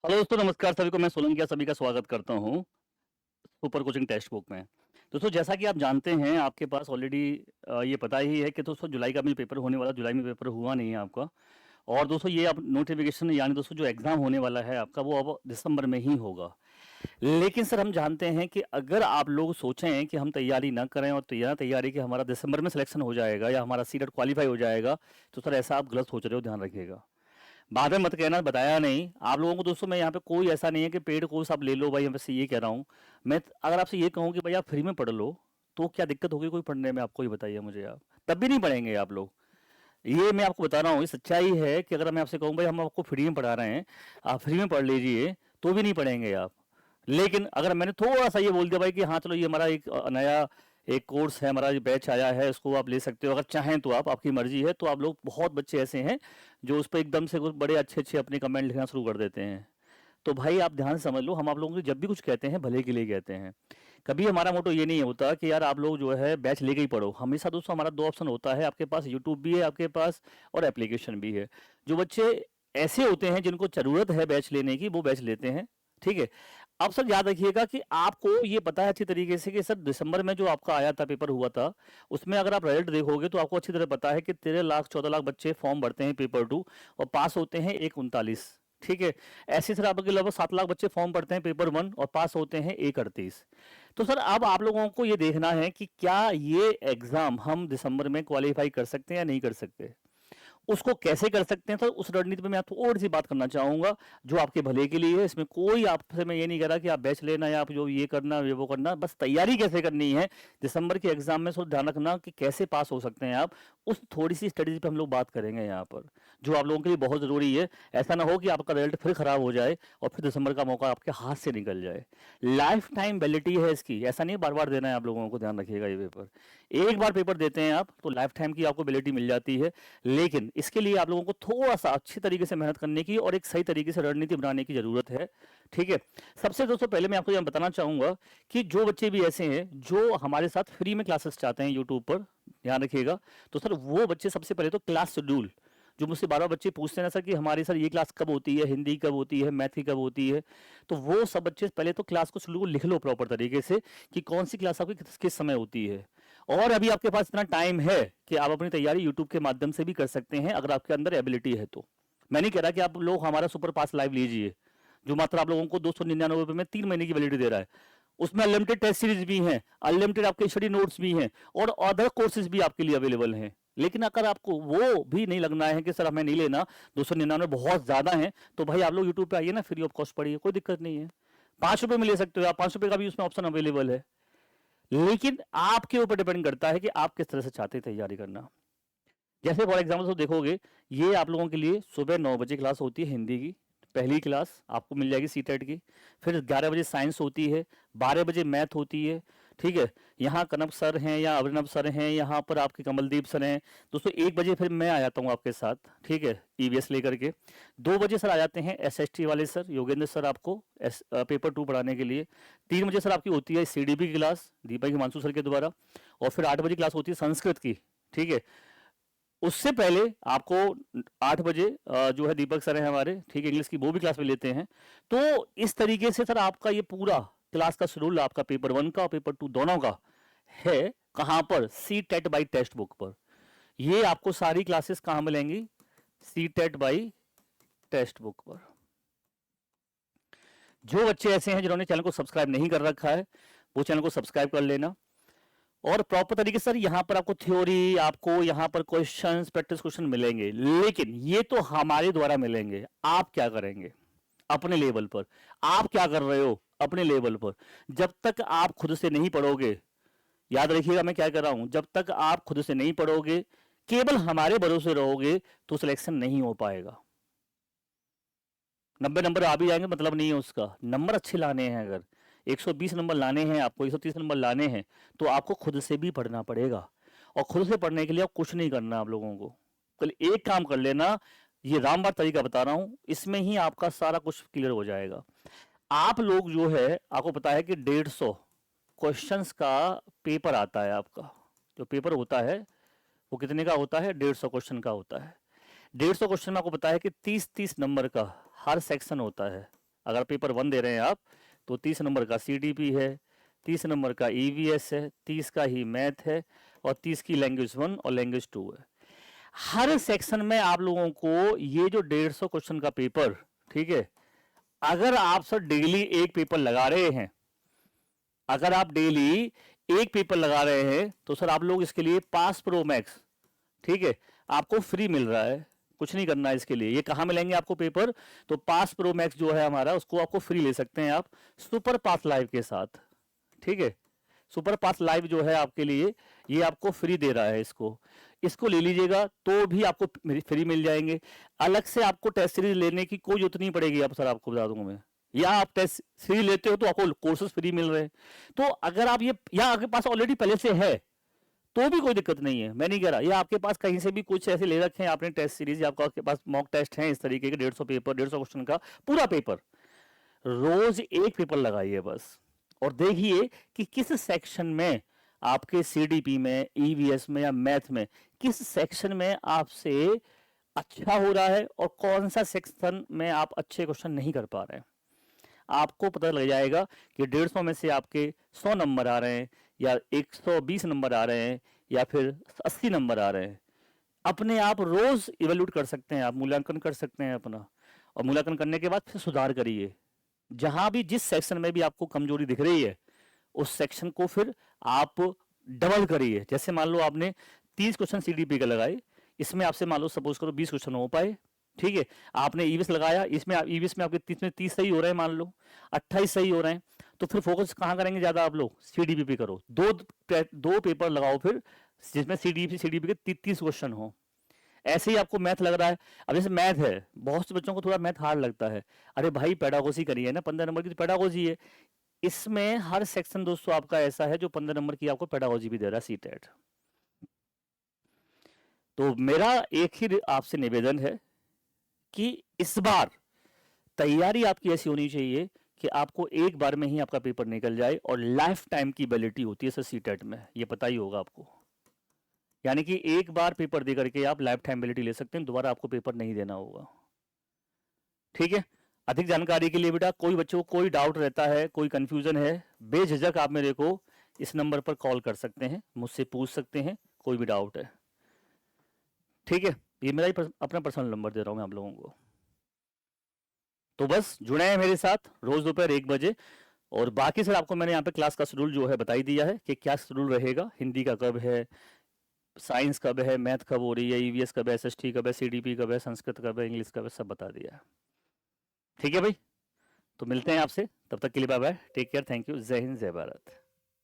Hello दोस्तों, नमस्कार सभी को। मैं सोलंकिया सभी का स्वागत करता हूँ सुपर कोचिंग टेक्स्ट बुक में। दोस्तों, जैसा कि आप जानते हैं, आपके पास ऑलरेडी ये पता ही है कि दोस्तों जुलाई का भी पेपर होने वाला। जुलाई में पेपर हुआ नहीं है आपका। और दोस्तों ये आप नोटिफिकेशन यानी दोस्तों जो एग्ज़ाम होने वाला है आपका, वो अब दिसंबर में ही होगा। लेकिन सर हम जानते हैं कि अगर आप लोग सोचें कि हम तैयारी ना करें और तैयारी कि हमारा दिसंबर में सिलेक्शन हो जाएगा या हमारा सीटेट क्वालिफाई हो जाएगा, तो सर ऐसा आप गलत सोच रहे हो, ध्यान रखिएगा। बाद में मत कहना बताया नहीं आप लोगों को। दोस्तों मैं यहाँ पे कोई ऐसा नहीं है कि पेड कोर्स आप ले लो भाई, मैं से ये कह रहा हूँ। मैं अगर आपसे ये कहूँ कि भाई आप फ्री में पढ़ लो, तो क्या दिक्कत होगी कोई पढ़ने में? आपको ही बताइए मुझे। आप तब भी नहीं पढ़ेंगे आप लोग। ये मैं आपको बता रहा हूँ, ये सच्चाई है कि अगर मैं आपसे कहूँ भाई हम आपको फ्री में पढ़ा रहे हैं, आप फ्री में पढ़ लीजिए, तो भी नहीं पढ़ेंगे आप। लेकिन अगर मैंने थोड़ा सा ये बोल दिया भाई कि हाँ चलो ये हमारा एक नया एक कोर्स है, हमारा ये बैच आया है, इसको आप ले सकते हो अगर चाहें तो, आप आपकी मर्जी है, तो आप लोग बहुत बच्चे ऐसे हैं जो उस पर एकदम से कुछ बड़े अच्छे अच्छे अपने कमेंट लिखना शुरू कर देते हैं। तो भाई आप ध्यान से समझ लो, हम आप लोगों को जब भी कुछ कहते हैं भले के लिए कहते हैं। कभी हमारा मोटो ये नहीं होता कि यार आप लोग जो है बैच लेके ही पढ़ो। हमेशा दोस्तों हमारा दो ऑप्शन होता है, आपके पास यूट्यूब भी है आपके पास, और एप्लीकेशन भी है। जो बच्चे ऐसे होते हैं जिनको जरूरत है बैच लेने की, वो बैच लेते हैं। ठीक है। अब सर याद रखिएगा कि आपको ये पता है अच्छी तरीके से कि सर दिसंबर में जो आपका आया था, पेपर हुआ था, उसमें अगर आप रिजल्ट देखोगे तो आपको अच्छी तरह पता है कि 13 लाख 14 लाख बच्चे फॉर्म भरते हैं पेपर टू, और पास होते हैं 139। ठीक है। ऐसे सर आपके लगभग 7 लाख बच्चे फॉर्म भरते हैं पेपर वन, और पास होते हैं 138। तो सर अब आप लोगों को ये देखना है कि क्या ये एग्जाम हम दिसंबर में क्वालिफाई कर सकते हैं या नहीं कर सकते। उसको कैसे कर सकते हैं, तो उस रणनीति पे मैं थोड़ी सी बात करना चाहूंगा, जो आपके भले के लिए है। इसमें कोई आपसे मैं ये नहीं कह रहा कि आप बैच लेना या आप जो ये करना ये वो करना, बस तैयारी कैसे करनी है दिसंबर के एग्जाम में। सो ध्यान रखना कि कैसे पास हो सकते हैं आप, उस थोड़ी सी स्टडीज पे हम लोग बात करेंगे यहाँ पर, जो आप लोगों के लिए बहुत जरूरी है। ऐसा ना हो कि आपका रिजल्ट फिर खराब हो जाए और फिर दिसंबर का मौका आपके हाथ से निकल जाए। लाइफ टाइम वैलिडिटी है इसकी, ऐसा नहीं बार बार देना है आप लोगों को, ध्यान रखिएगा। ये पेपर एक बार पेपर देते हैं आप तो लाइफ टाइम की आपको वैलिडिटी मिल जाती है। लेकिन इसके लिए आप लोगों को थोड़ा सा अच्छी तरीके से मेहनत करने की और एक सही तरीके से रणनीति बनाने की जरूरत है। ठीक है। सबसे दोस्तों पहले मैं आपको यह बताना चाहूंगा कि जो बच्चे भी ऐसे हैं जो हमारे साथ फ्री में क्लासेस चाहते हैं यूट्यूब पर, ध्यान रखिएगा। तो सर वो बच्चे सबसे पहले तो क्लास शेड्यूल, जो मुझसे बार बार बच्चे पूछते हैं ना सर कि हमारी सर ये क्लास कब होती है, हिंदी कब होती है, मैथ की कब होती है, तो वो सब बच्चे पहले तो क्लास को शेड्यूल लिख लो प्रॉपर तरीके से कि कौन सी क्लास आपकी किस किस समय होती है। और अभी आपके पास इतना टाइम है कि आप अपनी तैयारी यूट्यूब के माध्यम से भी कर सकते हैं, अगर आपके अंदर एबिलिटी है तो। मैं नहीं कह रहा कि आप लोग हमारा सुपर पास लाइव लीजिए, जो मात्र आप लोगों को 299 रुपये में 3 महीने की वैलिडिटी दे रहा है। उसमें अनलिमिटेड टेस्ट सीरीज भी हैं, अनलिमिटेड आपके स्टडी नोट्स भी हैं, और अदर कोर्सेज भी आपके लिए अवेलेबल हैं। लेकिन अगर आपको वो भी नहीं लगना है कि सर हमें नहीं लेना, 299 बहुत ज्यादा है, तो भाई आप लोग यूट्यूब पे आइए ना, फ्री ऑफ कॉस्ट पढ़िए, कोई दिक्कत नहीं है। 5 रुपए में ले सकते हो आप, 5 रुपए का भी उसमें ऑप्शन अवेलेबल है। लेकिन आपके ऊपर डिपेंड करता है कि आप किस तरह से चाहते हैं तैयारी करना। जैसे फॉर एग्जाम्पल तो देखोगे, ये आप लोगों के लिए सुबह 9 बजे क्लास होती है हिंदी की, पहली क्लास आपको मिल जाएगी सीटेट की। फिर 11 बजे साइंस होती है, 12 बजे मैथ होती है। ठीक है। यहाँ कनक सर हैं या अभिनव सर हैं, यहाँ पर आपके कमलदीप सर हैं। दोस्तों 1 बजे फिर मैं आ जाता हूँ आपके साथ, ठीक है, ईवीएस लेकर के। 2 बजे सर आ जाते हैं एसएसटी वाले सर, योगेंद्र सर, आपको पेपर टू पढ़ाने के लिए। 3 बजे सर आपकी होती है सीडीपी की क्लास, दीपक हिमांशु सर के द्वारा। और फिर 8 बजे क्लास होती है संस्कृत की। ठीक है। उससे पहले आपको 8 बजे जो है दीपक सर है हमारे, ठीक है, इंग्लिश की वो भी क्लास में लेते हैं। तो इस तरीके से सर आपका ये पूरा क्लास का शेड्यूल आपका पेपर वन का और पेपर टू दोनों का है। कहाँ पर? C TET by textbook पर। ये आपको सारी क्लासेस कहाँ मिलेंगी? C TET by textbook पर। जो बच्चे ऐसे हैं जिन्होंने चैनल को सब्सक्राइब नहीं कर रखा है, वो चैनल को सब्सक्राइब कर लेना। और प्रॉपर तरीके से सर यहाँ पर आपको थ्योरी, आपको यहाँ पर क्वेश्चंस, प्रैक्टिस क्वेश्चन मिलेंगे, लेकिन ये तो हमारे द्वारा मिलेंगे। आप क्या करेंगे अपने लेवल पर? आप क्या कर रहे हो अपने लेवल पर? जब तक आप खुद से नहीं पढ़ोगे, याद रखिएगा मैं क्या कर रहा हूं, जब तक आप खुद से नहीं पढ़ोगे, केवल हमारे भरोसे रहोगे, तो सिलेक्शन नहीं हो पाएगा। 90 नंबर आ भी जाएंगे मतलब नहीं है उसका। नंबर अच्छे लाने हैं, अगर 120 नंबर लाने हैं, आपको 130 नंबर लाने हैं, तो आपको खुद से भी पढ़ना पड़ेगा। और खुद से पढ़ने के लिए आप कुछ नहीं करना आप लोगों को। कल एक काम कर लेना, ये रामबाण तरीका बता रहा हूं, इसमें ही आपका सारा कुछ क्लियर हो जाएगा। आप लोग जो है, आपको पता है कि 150 क्वेश्चंस का पेपर आता है आपका। जो पेपर होता है वो कितने का होता है? 150 क्वेश्चन का होता है। 150 क्वेश्चन में आपको पता है कि 30-30 नंबर का हर सेक्शन होता है। अगर पेपर 1 दे रहे हैं आप, तो 30 नंबर का सीडीपी है, 30 नंबर का ईवीएस है, 30 का ही मैथ है, और 30 की लैंग्वेज 1 और लैंग्वेज 2 है। हर सेक्शन में आप लोगों को ये जो 150 क्वेश्चन का पेपर, ठीक है, अगर आप सर डेली एक पेपर लगा रहे हैं, अगर आप डेली एक पेपर लगा रहे हैं, तो सर आप लोग इसके लिए पास प्रो मैक्स, ठीक है, आपको फ्री मिल रहा है, कुछ नहीं करना है इसके लिए। ये कहाँ मिलेंगे आपको पेपर? तो पास प्रो मैक्स जो है हमारा, उसको आपको फ्री ले सकते हैं आप सुपर पास लाइव के साथ, ठीक है। सुपर पास लाइव जो है आपके लिए, ये आपको फ्री दे रहा है, इसको ले लीजिएगा तो भी आपको फ्री मिल जाएंगे। अलग से आपको टेस्ट सीरीज लेने की कोई जरूरत नहीं पड़ेगी। अब सर आपको बता दूंगा मैं, या आप टेस्ट सीरीज लेते हो तो आपको कोर्सेज फ्री मिल रहे हैं। तो अगर आप ये, या आपके पास ऑलरेडी पहले से है तो भी कोई दिक्कत नहीं है, मैं नहीं कह रहा। या आपके पास कहीं से भी कुछ ऐसे ले रखे हैं आपने टेस्ट सीरीज, या आपके पास मॉक टेस्ट हैं इस तरीके के 150 पेपर, 150 क्वेश्चन का पूरा पेपर, रोज एक पेपर लगाइए बस, और देखिए कि किस सेक्शन में आपके सीडीपी में, ईवीएस में या मैथ में, किस सेक्शन में आपसे अच्छा हो रहा है और कौन सा सेक्शन में आप अच्छे क्वेश्चन नहीं कर पा रहे हैं। आपको पता लग जाएगा कि 150 में से आपके 100 नंबर आ रहे हैं, या 120 नंबर आ रहे हैं, या फिर 80 नंबर आ रहे हैं। अपने आप रोज इवेल्यूट कर सकते हैं, आप मूल्यांकन कर सकते हैं अपना, और मूल्यांकन करने के बाद फिर सुधार करिए। जहां भी, जिस सेक्शन में भी आपको कमजोरी दिख रही है, उस सेक्शन को फिर आप डबल करिए। जैसे मान लो आपने 30 क्वेश्चन सीडीपी के लगाए, इसमें आपसे मान लो सपोज करो 20 क्वेश्चन हो पाए, ठीक है। आपने ईवीएस लगाया, इसमें ईवीएस में आपके 30 सही हो रहे हैं, मान लो 28 सही हो रहे हैं, तो फिर फोकस कहाँ करेंगे ज्यादा आप लोग? सीडीपी पे करो। दो पेपर लगाओ फिर, जिसमें सीडीपी के 30 क्वेश्चन हो। ऐसे ही आपको मैथ लग रहा है, अब जैसे मैथ है, बहुत से बच्चों को थोड़ा मैथ हार्ड लगता है। अरे भाई पेडागोजी करिए ना, 15 नंबर की तो पेडागोजी है। इसमें हर सेक्शन दोस्तों आपका ऐसा है जो 15 नंबर की आपको पेडागोजी भी दे रहा है, सीटेट। तो मेरा एक ही आपसे निवेदन है कि इस बार तैयारी आपकी ऐसी होनी चाहिए कि आपको एक बार में ही आपका पेपर निकल जाए, और लाइफ टाइम की वैलिडिटी होती है सर सीटेट में, ये पता ही होगा आपको। यानी कि एक बार पेपर दे करके आप लाइफ टाइम वैलिडिटी ले सकते हैं, दोबारा आपको पेपर नहीं देना होगा, ठीक है। अधिक जानकारी के लिए बेटा, कोई बच्चों को कोई डाउट रहता है, कोई कंफ्यूजन है, बेझिझक आप मेरे को इस नंबर पर कॉल कर सकते हैं, मुझसे पूछ सकते हैं, कोई भी डाउट है, ठीक है। ये मेरा ही अपना पर्सनल नंबर दे रहा हूं मैं आप लोगों को। तो बस जुड़े हैं मेरे साथ रोज दोपहर 1 बजे। और बाकी सर आपको मैंने यहाँ पे क्लास का शेड्यूल जो है बता ही दिया है कि क्या शेड्यूल रहेगा, हिंदी का कब है, साइंस कब है, मैथ कब हो रही है, ईवीएस कब है, एसएसटी कब है, सीडीपी कब है, संस्कृत कब है, इंग्लिश कब है, सब बता दिया है, ठीक है भाई। तो मिलते हैं आपसे, तब तक के लिए bye bye, take care, thank you, जय हिंद, जय भारत।